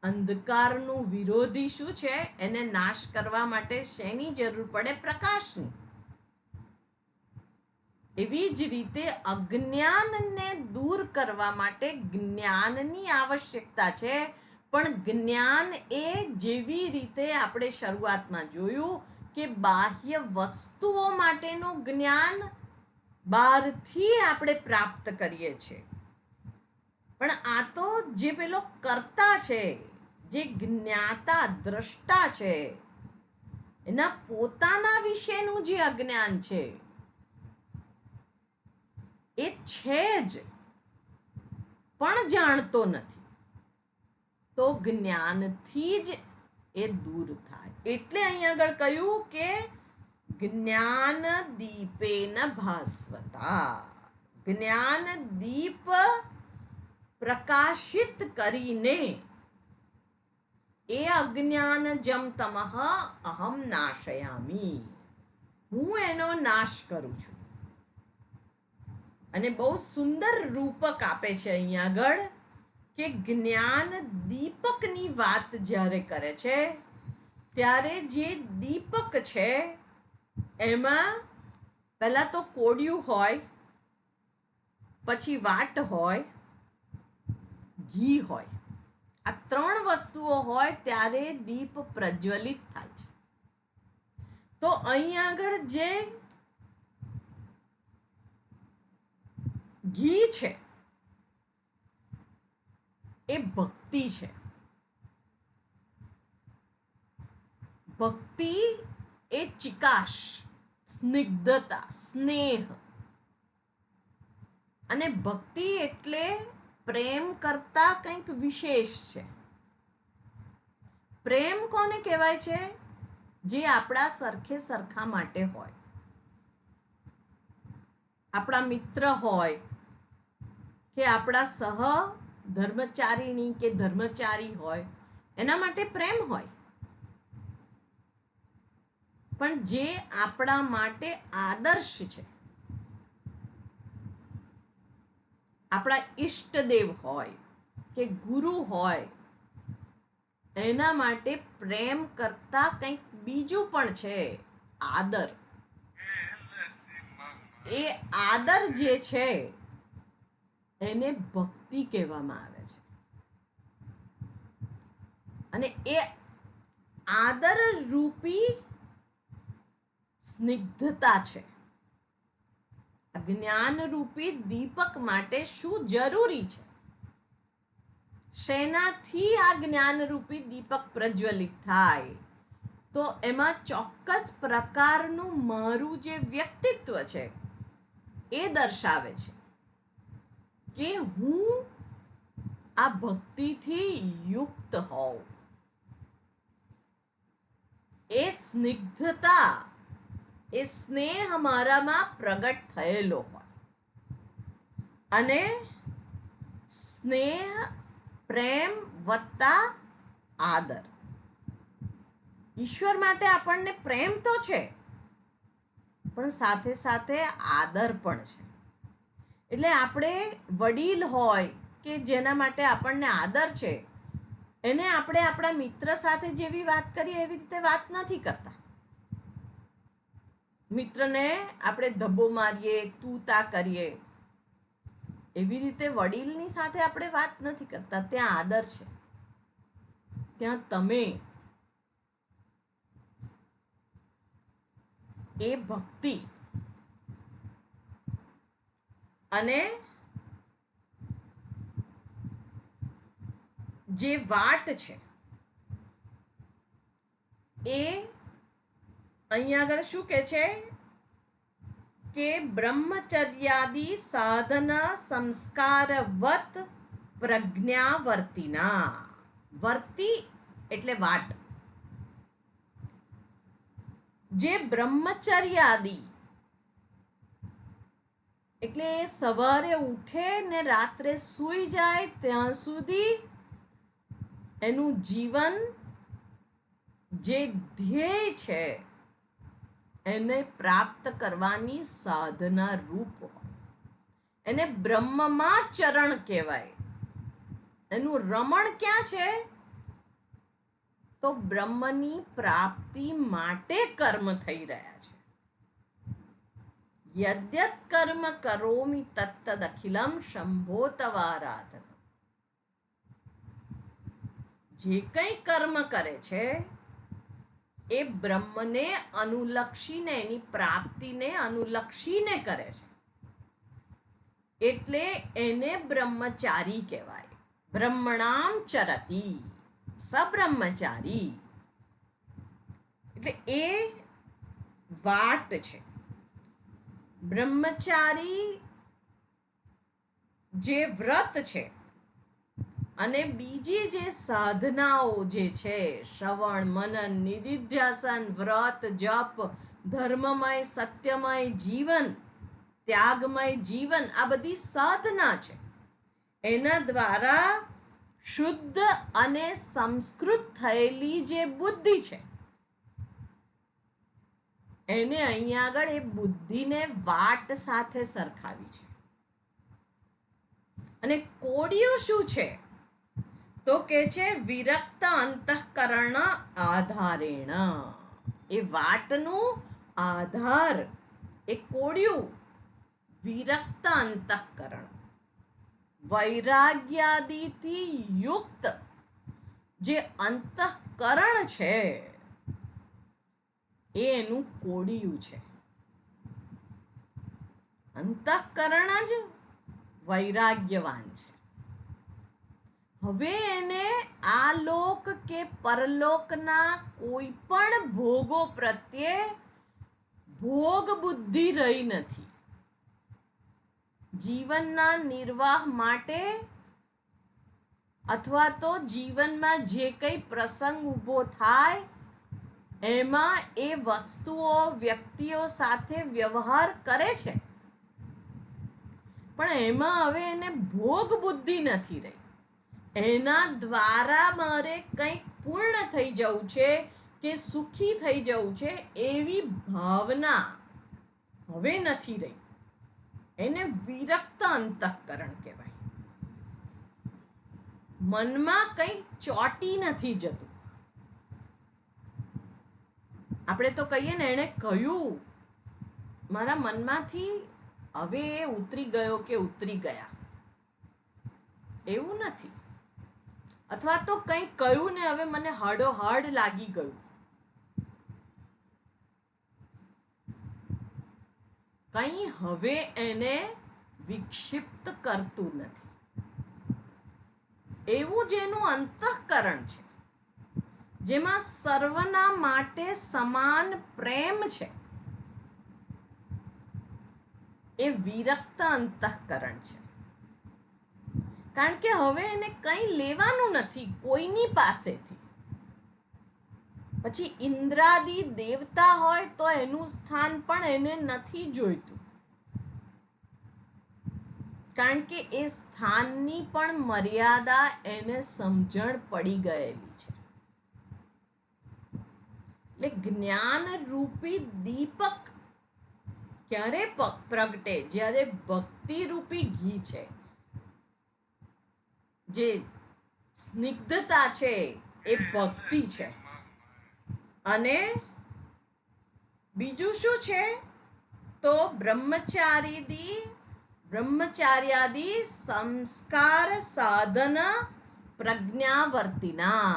અંધકારનું વિરોધી શું છે? એને નાશ કરવા માટે શેની જરૂર પડે? પ્રકાશની. એવી જ રીતે અજ્ઞાનને દૂર કરવા માટે જ્ઞાનની આવશ્યકતા છે. પણ જ્ઞાન એ જેવી રીતે આપણે શરૂઆતમાં જોયું કે બાહ્ય વસ્તુઓ માટેનું જ્ઞાન બહારથી આપણે પ્રાપ્ત કરીએ છીએ. પણ આ તો જે પેલો કર્તા છે, જે જ્ઞાતા દ્રષ્ટા છે, એના પોતાના વિશેનું જે અજ્ઞાન છે એ છે જ, પણ જાણતો નથી. તો જ્ઞાનથી જ એ દૂર થાય. એટલે અહીં આગળ કહ્યું કે જ્ઞાન દીપેન ભાસ્વતા. જ્ઞાન દીપ પ્રકાશિત કરીને એ અજ્ઞાન જમ તમઃ અહમ નાશયામી, હું એનો નાશ કરું છું. અને બહુ સુંદર રૂપક આપે છે અહીંયા આગળ કે જ્ઞાન દીપકની વાત જ્યારે કરે છે ત્યારે જે દીપક છે એમાં પહેલા તો કોડિયું હોય, પછી વાટ હોય, ઘી હોય. આ ત્રણ વસ્તુઓ હોય ત્યારે દીપ પ્રજ્વલિત થાય છે. તો અહીં આગળ જે ઘી છે એ ભક્તિ છે. ભક્તિ એ ચિકાશ, સ્નિગ્ધતા, સ્નેહ. અને ભક્તિ એટલે પ્રેમ કરતા કંઈક વિશેષ છે. પ્રેમ કોને કહેવાય છે? જે આપણા સરખે સરખા માટે હોય. આપણા મિત્ર હોય કે આપણા સહ ધર્મચારીણી કે ધર્મચારી હોય, એના માટે પ્રેમ હોય. પણ જે આપણા માટે આદર્શ છે, આપણા ઈષ્ટદેવ હોય કે ગુરુ હોય, એના માટે પ્રેમ કરતા કંઈક બીજું પણ છે, આદર. એ આદર જે છે એને ભક્તિ કહેવામાં આવે છે. અને એ આદર રૂપી સ્નિગ્ધતા છે. જ્ઞાન રૂપી દીપક માટે શું જરૂરી છે? શેનાથી આ જ્ઞાન રૂપી દીપક પ્રજ્વલિત થાય? તો એમાં ચોક્કસ પ્રકારનું મારું જે વ્યક્તિત્વ છે એ દર્શાવે છે કે હું આ ભક્તિથી યુક્ત હોઉં. એ સ્નિગ્ધતા, એ સ્નેહ મારામાં પ્રગટ થયેલો હોય. અને સ્નેહ, પ્રેમ વત્તા આદર. ઈશ્વર માટે આપણને પ્રેમ તો છે, પણ સાથે સાથે આદર પણ છે. એટલે આપણે વડીલ હોય કે જેના માટે આપણને આદર છે, એને આપણે આપણા મિત્ર સાથે જેવી વાત કરીએ એવી રીતે વાત નથી કરતા. મિત્રને આપણે ધબ્બો મારીએ, તું તા કરીએ, એવી રીતે વડીલની સાથે આપણે વાત નથી કરતા. ત્યાં આદર છે, ત્યાં તમે, એ ભક્તિ. અને જે વાટ છે એ અહીંયા આગળ શું કહે છે કે બ્રહ્મચર્યાદી સાધના સંસ્કારવત પ્રજ્ઞાવર્તિના. વર્તી એટલે વાટ. જે બ્રહ્મચર્યાદી એટલે સવારે ઉઠે ને રાત્રે સૂઈ જાય ત્યાં સુધી એનું જીવન જે ધ્યેય છે એને પ્રાપ્ત કરવાની સાધના રૂપ હોય. એને બ્રહ્મમાં ચરણ કહેવાય. એનું રમણ ક્યાં છે? તો બ્રહ્મની પ્રાપ્તિ માટે કર્મ થઈ રહ્યા છે. યદ્યત કર્મ કરોમિ તત્તદ અખિલમ શંભો તવારાધન. જે કંઈ કર્મ કરે છે એ બ્રહ્મને અનુલક્ષીને, એની પ્રાપ્તિને અનુલક્ષીને કરે છે. એટલે એને બ્રહ્મચારી કહેવાય. બ્રહ્મણામ ચરતી, સબ્રહ્મચારી. એટલે એ વાટ છે. બ્રહ્મચારી જે વ્રત છે અને બીજી જે સાધનાઓ જે છે, શ્રવણ, મનન, નિધિધ્યાસન, વ્રત, જપ, ધર્મમય સત્યમય જીવન, ત્યાગમય જીવન, આ બધી સાધના છે. એના દ્વારા શુદ્ધ અને સંસ્કૃત થયેલી જે બુદ્ધિ છે, એને અહીંયા આગળ એ બુદ્ધિને વાટ સાથે સરખાવી છે. અને કોડિયું શું છે? તો કે છે વિરક્ત અંતઃકરણ આધારેણ. એ વાટનું આધાર, એ કોડિયું વિરક્ત અંતઃકરણ, વૈરાગ્યાદિથી યુક્ત જે અંતઃકરણ છે એ એનું કોડિયું છે. અંતઃકરણ જ વૈરાગ્યવાન છે. હવે એને આ લોક કે પરલોકના કોઈ પણ ભોગો પ્રત્યે ભોગ બુદ્ધિ રહી નથી. જીવનના નિર્વાહ માટે અથવા તો જીવનમાં જે કંઈ પ્રસંગ ઊભો થાય એમાં એ વસ્તુઓ વ્યક્તિઓ સાથે વ્યવહાર કરે છે, પણ એમાં હવે એને ભોગ બુદ્ધિ નથી રહી. એના દ્વારા મારે કંઈક પૂર્ણ થઈ જવું છે કે સુખી થઈ જવું છે એવી ભાવના હવે નથી રહી. એને વિરક્ત અંતઃકરણ કહેવાય. મનમાં કંઈ ચોટી નથી જતું. આપણે તો કહીએ ને, એણે કહ્યું મારા મનમાંથી હવે એ ઉતરી ગયો કે ઉતરી ગયા, એવું નથી. અથવા તો કંઈ કહ્યું ને હવે મને હાડોહાડ લાગી ગયું. કંઈ હવે એને વિક્ષિપ્ત કરતું નથી. એવું જેનું અંતઃકરણ છે, જેમાં સર્વના માટે સમાન પ્રેમ છે, એ વિરક્ત અંતઃકરણ છે. કારણ કે હવે એને કંઈ લેવાનું નથી કોઈની પાસેથી. પછી ઇન્દ્રાદી દેવતા હોય તો એનું સ્થાન પણ એને નથી જોઈતું, કારણ કે એ સ્થાનની પણ મર્યાદા એને સમજણ પડી ગયેલી છે. એટલે જ્ઞાન રૂપી દીપક ક્યારે પ્રગટે? જ્યારે ભક્તિ રૂપી ઘી છે, જે સ્નિગ્ધતા છે એ ભક્તિ છે. અને બીજું શું છે? તો બ્રહ્મચાર્યાદી સંસ્કાર સાધન પ્રજ્ઞાવર્તિના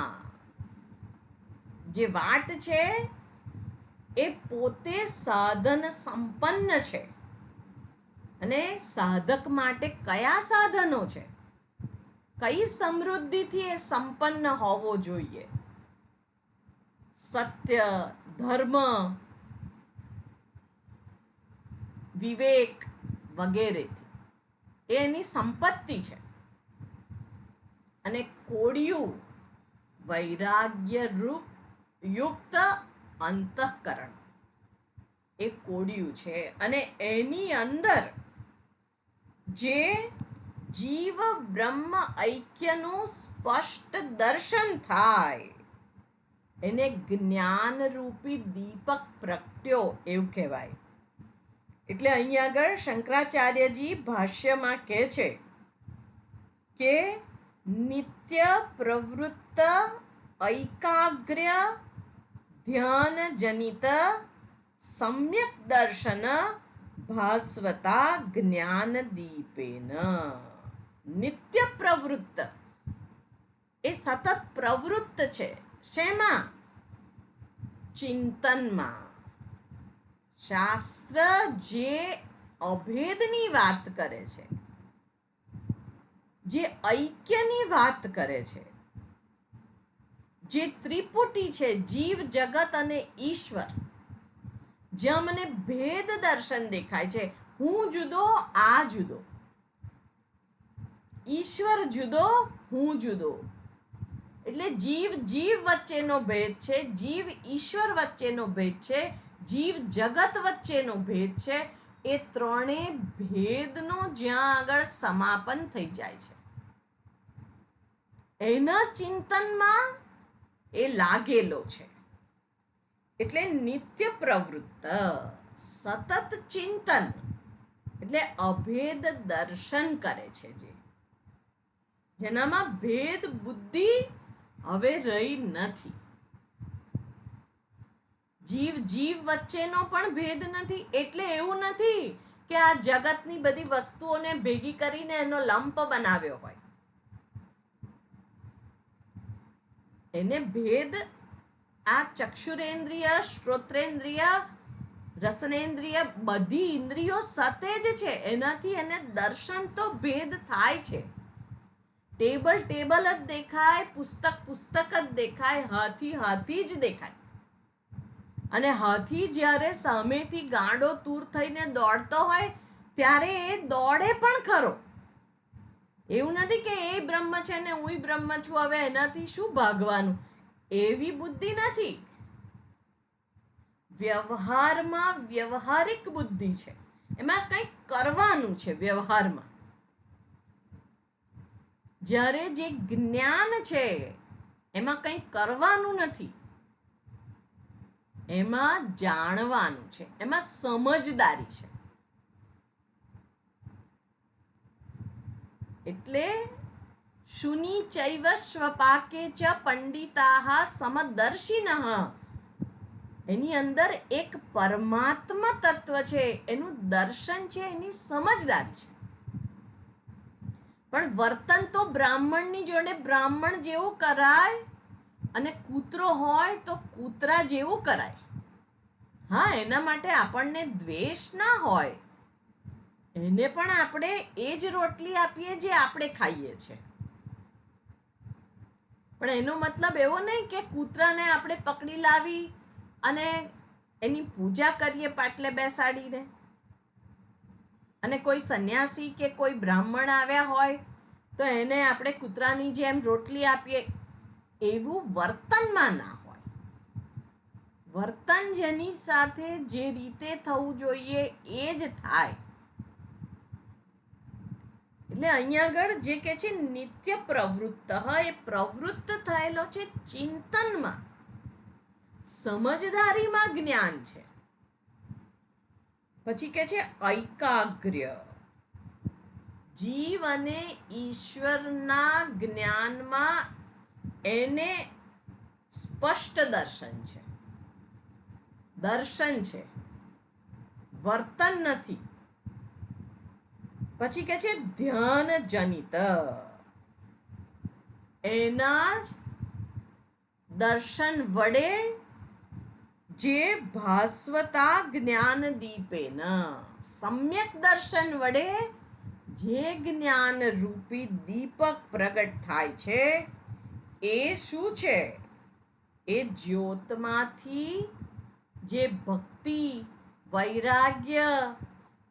જે વાટ છે એ પોતે સાધન સંપન્ન છે. અને સાધક માટે કયા સાધનો છે? કઈ સમૃદ્ધિથી એ સંપન્ન હોવો જોઈએ? સત્ય, ધર્મ, વિવેક વગેરેથી એ એની સંપત્તિ છે. અને કોડિયું વૈરાગ્ય રૂપ યુક્ત અંતઃકરણ એ કોડિયું છે. અને એની અંદર જે જીવ બ્રહ્મ ઐક્યનું સ્પષ્ટ દર્શન થાય એને જ્ઞાન રૂપી દીપક પ્રગટ્યો એવું કહેવાય. એટલે અહીં આગળ શંકરાચાર્યજી ભાષ્યમાં કહે છે કે નિત્ય પ્રવૃત્ત ઐકાગ્ર ધ્યાન જનિત સમ્યક દર્શન ભાસ્વતા જ્ઞાન દીપેન. નિત્ય પ્રવૃત્ત એ સતત પ્રવૃત્ત છે. શેમાં? ચિંતનમાં. શાસ્ત્ર જે અભેદની વાત કરે છે, જે ઐક્યની વાત કરે છે, જે ત્રિપુટી છે, જીવ જગત અને ઈશ્વર, જ્યાં મને ભેદ દર્શન દેખાય છે. હું જુદો, આ જુદો, ઈશ્વર જુદો, હું જુદો. એટલે જીવ વચ્ચેનો ભેદ છે, જીવ ઈશ્વર વચ્ચેનો ભેદ છે, જીવ જગત વચ્ચેનો ભેદ છે. એ ત્રણેય ભેદનો જ્યાં આગળ સમાપન થઈ જાય છે, એના ચિંતનમાં એ લાગેલો છે. એટલે નિત્ય પ્રવૃત્ત, સતત ચિંતન, એટલે અભેદ દર્શન કરે છે, જેનામાં ભેદ બુદ્ધિ હવે રહી નથી. જીવ વચ્ચેનો પણ ભેદ નથી. એટલે એવું નથી કે આ જગતની બધી વસ્તુઓને ભેગી કરીને એનો લંપ બનાવ્યો હોય. એને ભેદ આ ચક્ષુરેન્દ્રિય, શ્રોત્રેન્દ્રિય, રસનેન્દ્રિય બધી ઇન્દ્રિયો સતે જ છે. એનાથી એને દર્શન તો ભેદ થાય છે, ટેબલ ટેબલ જ દેખાય, પુસ્તક પુસ્તક જ દેખાય, હાથી હાથી જ દેખાય. અને હાથી જ્યારે સામેથી ગાંડો તૂર થઈને દોડતો હોય ત્યારે એ દોડે પણ ખરો. એવું નથી કે એ બ્રહ્મ છે ને હું બ્રહ્મ છું, હવે એનાથી શું ભાગવાનું, એવી બુદ્ધિ નથી. વ્યવહારમાં વ્યવહારિક બુદ્ધિ છે, એમાં કંઈક કરવાનું છે વ્યવહારમાં. જ્યારે જે જ્ઞાન છે એમાં કંઈ કરવાનું નથી, એમાં જાણવાનું છે, એમાં સમજદારી છે. એટલે શુની ચૈવ સ્વપાકે ચ પંડિતાહ સમદર્શિનઃ, એની અંદર એક પરમાત્મા તત્વ છે, એનું દર્શન છે, એની સમજદારી છે. પણ વર્તન તો બ્રાહ્મણની જોડે બ્રાહ્મણ જેવું કરાય અને કૂતરો હોય તો કૂતરા જેવું કરાય. હા, એના માટે આપણને દ્વેષ ના હોય, એને પણ આપણે એ જ રોટલી આપીએ જે આપણે ખાઈએ છીએ. પણ એનો મતલબ એવો નહીં કે કૂતરાને આપણે પકડી લાવી અને એની પૂજા કરીએ પાટલે બેસાડીને. અને કોઈ સંન્યાસી કે કોઈ બ્રાહ્મણ આવ્યા હોય તો એને આપણે કૂતરાની જેમ રોટલી આપીએ, એવું વર્તનમાં ના હોય. વર્તન જેની સાથે જે રીતે થવું જોઈએ એ જ થાય. એટલે અહીંયા આગળ જે કે છે નિત્ય પ્રવૃત્ત, એ પ્રવૃત્ત થયેલો છે ચિંતનમાં, સમજદારીમાં જ્ઞાન છે. પછી કે છે ઐકાગ્ર્ય, જીવ અને ઈશ્વરના જ્ઞાનમાં એને સ્પષ્ટ દર્શન છે, દર્શન છે, વર્તન નથી. પછી કે છે ધ્યાન જનિત, એના જ દર્શન વડે જે ભાસ્વતા જ્ઞાન દીપેન, સમ્યક દર્શન વડે જે જ્ઞાન રૂપી દીપક પ્રગટ થાય છે, એ શું છે? એ જ્યોતમાંથી જે ભક્તિ, વૈરાગ્ય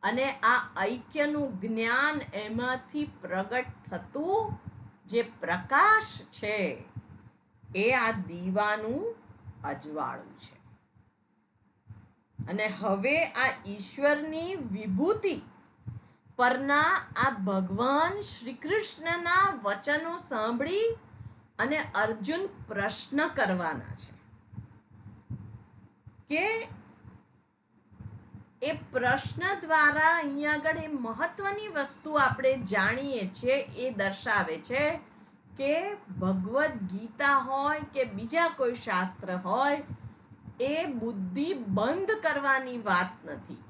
અને આ ઐક્યનું જ્ઞાન એમાંથી પ્રગટ થતું જે પ્રકાશ છે, એ આ દીવાનું અજવાળું છે. અને હવે આ ઈશ્વરની વિભૂતિ પરના આ ભગવાન શ્રી કૃષ્ણના વચનો સાંભળી અને અર્જુન પ્રશ્ન કરવાના છે કે એ પ્રશ્ન દ્વારા અહીંયા આગળ એ મહત્વની વસ્તુ આપણે જાણીએ છીએ, એ દર્શાવે છે કે ભગવદ્ ગીતા હોય કે બીજા કોઈ શાસ્ત્ર હોય, એ બુદ્ધિ બંધ કરવાની વાત નથી.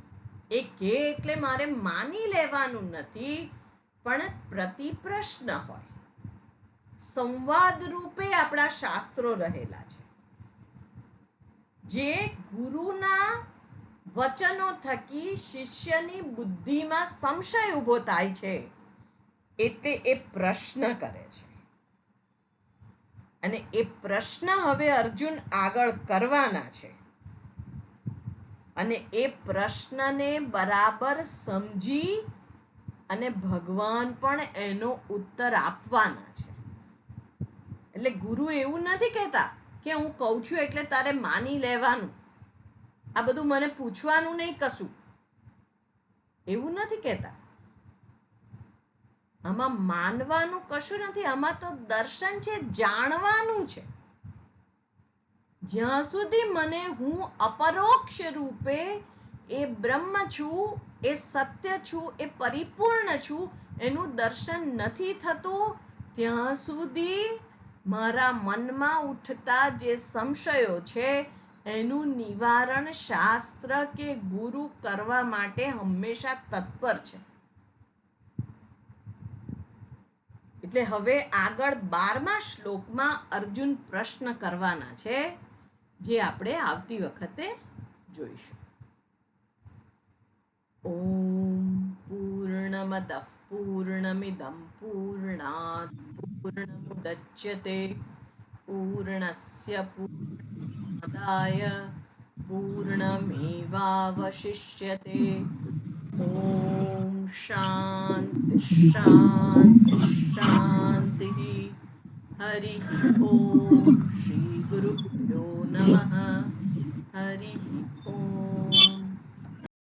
એ કે એટલે મારે માની લેવાનું નથી, પણ પ્રતિ પ્રશ્ન હોય, સંવાદ રૂપે આપણા શાસ્ત્રો રહેલા છે. જે ગુરુના વચનો થકી શિષ્યની બુદ્ધિમાં સંશય ઊભો થાય છે, એટલે એ પ્રશ્ન કરે છે. અને એ પ્રશ્ન હવે અર્જુન આગળ કરવાના છે. અને એ પ્રશ્નને બરાબર સમજી અને ભગવાન પણ એનો ઉત્તર આપવાના છે. એટલે ગુરુ એવું નથી કહેતા કે હું કહું છું એટલે તારે માની લેવાનું, આ બધું મને પૂછવાનું નહીં કશું, એવું નથી કહેતા. આમાં માનવાનું કશું નથી, આમાં તો દર્શન છે, જાણવાનું છે. જ્યાં સુધી મને હું અપરોક્ષ રૂપે એ બ્રહ્મ છું, એ સત્ય છું, એ પરિપૂર્ણ છું, એનું દર્શન નથી થતું, ત્યાં સુધી મારા મનમાં ઉઠતા જે સંશયો છે એનું નિવારણ શાસ્ત્ર કે ગુરુ કરવા માટે હંમેશા તત્પર છે. એટલે હવે આગળ 12મા શ્લોકમાં અર્જુન પ્રશ્ન કરવાના છે, જે આપણે આવતી વખતે જોઈશું. ઓમ પૂર્ણમદઃ पूर्णमिदं पूर्णात् पूर्णमुदच्यते पूर्णस्य पूर्णमादाय पूर्णमेवावशिष्यते ॐ शान्ति शान्ति शान्तिः हरिः ॐ श्रीगुरुभ्यो नमः